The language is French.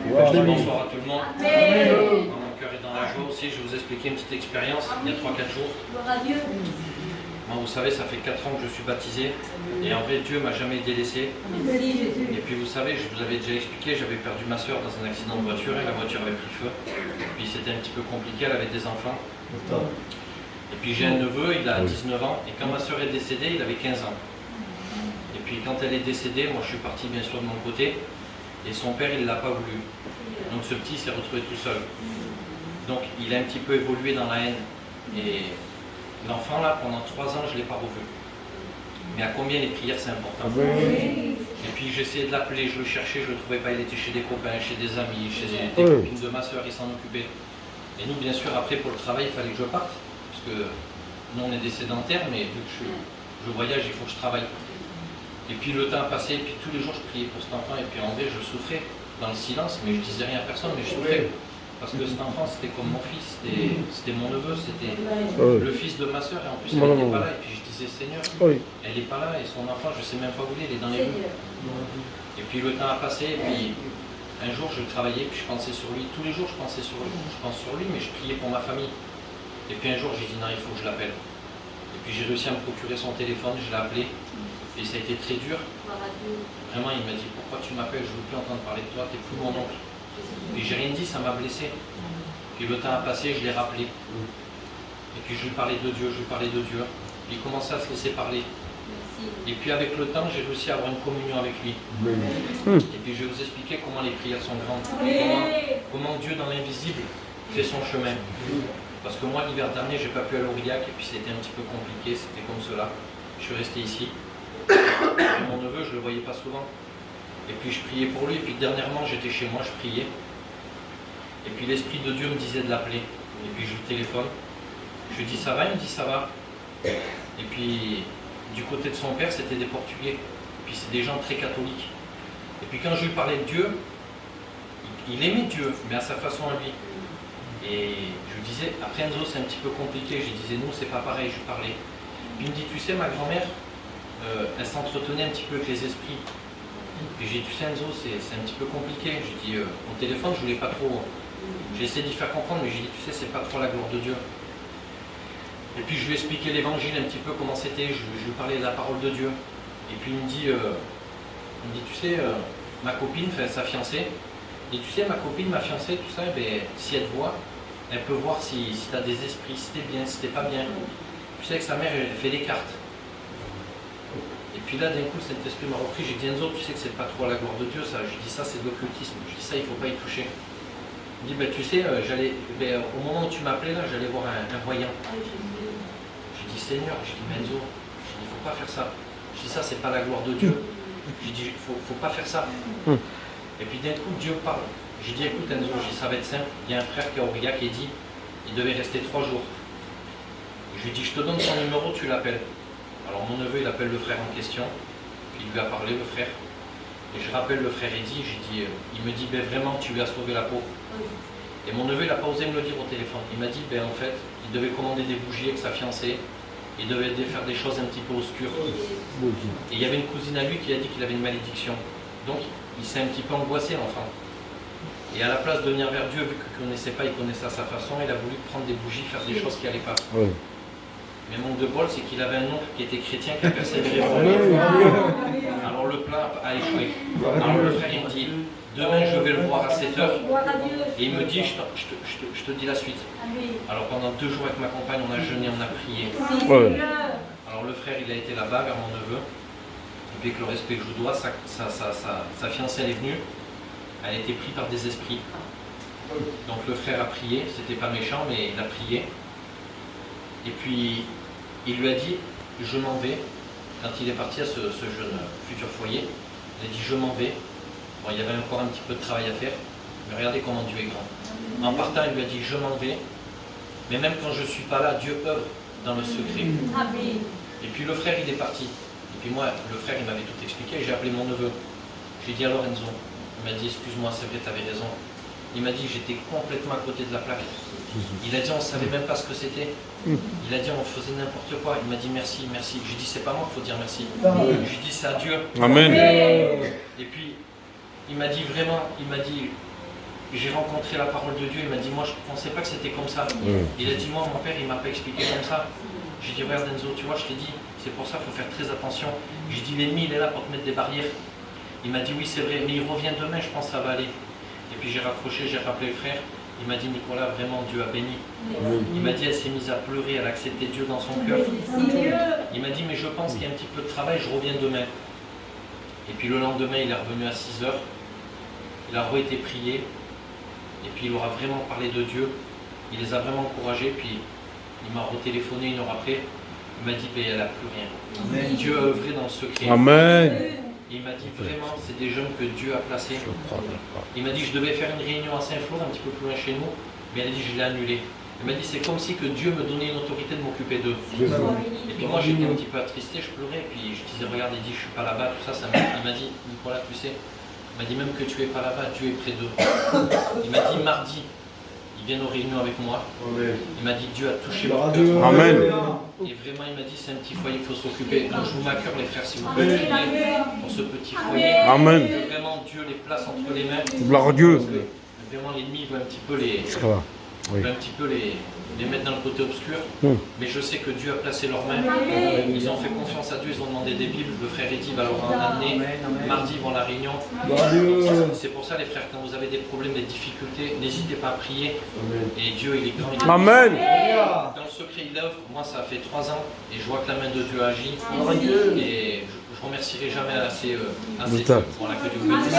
Bonsoir à tout le monde. Dans mon cœur et dans la joie aussi, je vais vous expliquer une petite expérience il y a 3-4 jours. Moi, vous savez, ça fait 4 ans que je suis baptisé et en vrai, Dieu m'a jamais délaissé. Et puis, vous savez, je vous avais déjà expliqué, j'avais perdu ma soeur dans un accident de voiture et la voiture avait pris feu. Puis, c'était un petit peu compliqué, elle avait des enfants. Et puis, j'ai un neveu, il a 19 ans et quand ma soeur est décédée, il avait 15 ans. Et puis, quand elle est décédée, moi, je suis parti bien sûr de mon côté et son père, il ne l'a pas voulu. Donc, ce petit s'est retrouvé tout seul. Donc, il a un petit peu évolué dans la haine. Et l'enfant, là, pendant 3 ans, je ne l'ai pas revu. Mais à combien les prières, c'est important. Et puis j'essayais de l'appeler, je le cherchais, je ne le trouvais pas. Il était chez des copains, chez des amis, chez des copines de ma soeur, il s'en occupait. Et nous, bien sûr, après, pour le travail, il fallait que je parte. Parce que nous, on est des sédentaires, mais vu que je voyage, il faut que je travaille. Et puis le temps a passé, et puis tous les jours, je priais pour cet enfant. Et puis en vrai, je souffrais dans le silence, mais je disais rien à personne, mais je souffrais. Parce que cet enfant, c'était comme mon fils, c'était mon neveu, c'était le fils de ma soeur, et en plus elle n'était pas là, et puis je disais Seigneur, elle n'est pas là, et son enfant, je ne sais même pas où il est dans les rues. Et puis le temps a passé, et puis un jour je travaillais, puis je pensais sur lui, tous les jours je pensais sur lui, je pense sur lui, mais je priais pour ma famille. Et puis un jour j'ai dit non, il faut que je l'appelle. Et puis j'ai réussi à me procurer son téléphone, je l'ai appelé, et ça a été très dur. Vraiment, il m'a dit pourquoi tu m'appelles, je ne veux plus entendre parler de toi, tu n'es plus mon oncle. Et j'ai rien dit, ça m'a blessé. Puis le temps a passé, je l'ai rappelé. Et puis je lui parlais de Dieu, je lui parlais de Dieu. Il commençait à se laisser parler. Et puis avec le temps, j'ai réussi à avoir une communion avec lui. Et puis je vais vous expliquer comment les prières sont grandes. Comment Dieu dans l'invisible fait son chemin. Parce que moi, l'hiver dernier, j'ai pas pu aller au Aurillac, et puis c'était un petit peu compliqué, c'était comme cela. Je suis resté ici. Et mon neveu, je le voyais pas souvent. Et puis je priais pour lui, et puis dernièrement j'étais chez moi, je priais. Et puis l'Esprit de Dieu me disait de l'appeler. Et puis je le téléphone. Je lui dis ça va, il me dit ça va. Et puis du côté de son père, c'était des Portugais. Et puis c'est des gens très catholiques. Et puis quand je lui parlais de Dieu, il aimait Dieu, mais à sa façon à lui. Et je lui disais, après Enzo c'est un petit peu compliqué, je lui disais nous c'est pas pareil, je lui parlais. Puis il me dit, tu sais ma grand-mère, elle s'entretenait un petit peu avec les esprits. Et j'ai dit, tu sais Enzo, c'est un petit peu compliqué. J'ai dit, au téléphone, je voulais pas trop. J'ai essayé d'y faire comprendre, mais j'ai dit, tu sais, c'est pas trop la gloire de Dieu. Et puis je lui ai expliqué l'évangile un petit peu comment c'était, je lui parlais de la parole de Dieu. Et puis il me dit, tu sais, ma copine, sa fiancée, et tu sais, ma copine, ma fiancée, tout ça, ben, si elle te voit, elle peut voir si tu as des esprits, si t'es bien, si t'es pas bien. Tu sais que sa mère, elle fait des cartes. Et puis là, d'un coup, cet esprit m'a repris. J'ai dit, Enzo, tu sais que c'est pas trop à la gloire de Dieu, ça. J'ai dit, ça, c'est de l'occultisme. J'ai dit, ça, il faut pas y toucher. Il me dit, ben, tu sais, au moment où tu m'appelais, là, j'allais voir un voyant. J'ai dit, Seigneur, j'ai dit, mais Enzo, il faut pas faire ça. J'ai dit, ça, c'est pas la gloire de Dieu. J'ai dit, faut pas faire ça. Et puis d'un coup, Dieu parle. J'ai dit, écoute, Enzo, j'ai dit, ça va être simple. Il y a un frère qui est à Aurillac qui dit, il devait rester 3 jours. Je lui ai dit, je te donne son numéro, tu l'appelles. Alors mon neveu, il appelle le frère en question, puis il lui a parlé, le frère. Et je rappelle le frère Eddy, il me dit, ben vraiment, tu lui as sauvé la peau. Et mon neveu, il n'a pas osé me le dire au téléphone. Il m'a dit, ben en fait, il devait commander des bougies avec sa fiancée, il devait faire des choses un petit peu obscures. Et il y avait une cousine à lui qui a dit qu'il avait une malédiction. Donc, il s'est un petit peu angoissé, l'enfant. Et à la place de venir vers Dieu, vu qu'il ne connaissait pas, il connaissait à sa façon, il a voulu prendre des bougies, faire des choses qui n'allaient pas. Mais manque de bol, c'est qu'il avait un oncle qui était chrétien qui a persévéré pour lui. Alors le plan a échoué. Alors le frère il me dit, demain je vais le voir à 7h. Et il me dit, je te dis la suite. Alors pendant 2 jours avec ma compagne, on a jeûné, on a prié. Alors le frère il a été là-bas vers mon neveu. Et puis avec le respect que je vous dois, sa fiancée elle est venue. Elle a été prise par des esprits. Donc le frère a prié, c'était pas méchant, mais il a prié. Et puis, il lui a dit, je m'en vais. Quand il est parti à ce jeune futur foyer, il a dit, je m'en vais. Bon, il y avait encore un petit peu de travail à faire, mais regardez comment Dieu est grand. En partant, il lui a dit, je m'en vais. Mais même quand je ne suis pas là, Dieu œuvre dans le secret. Et puis le frère, il est parti. Et puis moi, le frère, il m'avait tout expliqué. J'ai appelé mon neveu. J'ai dit, alors Enzo, il m'a dit, excuse-moi, c'est vrai, tu avais raison. Il m'a dit, j'étais complètement à côté de la plaque. Il a dit, on ne savait même pas ce que c'était. Il a dit, on faisait n'importe quoi. Il m'a dit, merci, merci. J'ai dit, c'est pas moi qu'il faut dire merci. J'ai dit, c'est à Dieu. Amen. Et puis, il m'a dit vraiment, il m'a dit, j'ai rencontré la parole de Dieu, il m'a dit, moi je ne pensais pas que c'était comme ça. Il a dit, moi mon père il ne m'a pas expliqué comme ça. J'ai dit, regarde Enzo, tu vois, je t'ai dit, c'est pour ça qu'il faut faire très attention. J'ai dit, l'ennemi il est là pour te mettre des barrières. Il m'a dit, oui c'est vrai, mais il revient demain, je pense que ça va aller. Et puis j'ai raccroché, j'ai rappelé le frère. Il m'a dit, Nicolas, vraiment Dieu a béni. Il m'a dit, elle s'est mise à pleurer, elle a accepté Dieu dans son cœur. Il m'a dit, mais je pense qu'il y a un petit peu de travail, je reviens demain. Et puis le lendemain, il est revenu à 6 h. Il a été prié. Et puis il aura vraiment parlé de Dieu. Il les a vraiment encouragés. Puis il m'a retéléphoné 1 heure après. Il m'a dit, ben, elle n'a plus rien. Amen. Dieu a œuvré dans le secret. Amen. Il m'a dit vraiment, c'est des jeunes que Dieu a placés. Il m'a dit, je devais faire une réunion à Saint-Flour, un petit peu plus loin chez nous. Mais il a dit, je l'ai annulé. Il m'a dit, c'est comme si que Dieu me donnait une autorité de m'occuper d'eux. Et puis moi, j'étais un petit peu attristé, je pleurais. Puis je disais, regarde, il dit, je ne suis pas là-bas, tout ça. Il m'a dit, Nicolas, tu sais, il m'a dit, même que tu n'es pas là-bas, Dieu est près d'eux. Il m'a dit, mardi, ils viennent aux réunions avec moi. Il m'a dit, Dieu a touché leur cœur. Amen. Et vraiment, il m'a dit, c'est un petit foyer qu'il faut s'occuper. Donc je vous m'accorde, les frères, si vous pouvez prier pour ce petit foyer. Amen. Que vraiment Dieu les place entre les mains. Gloire à Dieu. Vraiment, l'ennemi veut un petit peu les mettre dans le côté obscur. Mais je sais que Dieu a placé leurs mains. Ils ont fait confiance à Dieu, ils ont demandé des Bibles. Le frère Eddy va leur en amener. Mardi, ils vont à la réunion. C'est pour ça, les frères, quand vous avez des problèmes, des difficultés, n'hésitez pas à prier. Et Dieu, il est grand. Amen. Dans le secret, il œuvre. Moi, ça fait 3 ans et je vois que la main de Dieu agit. Et je ne remercierai jamais assez. Voilà, que Dieu vous bénisse.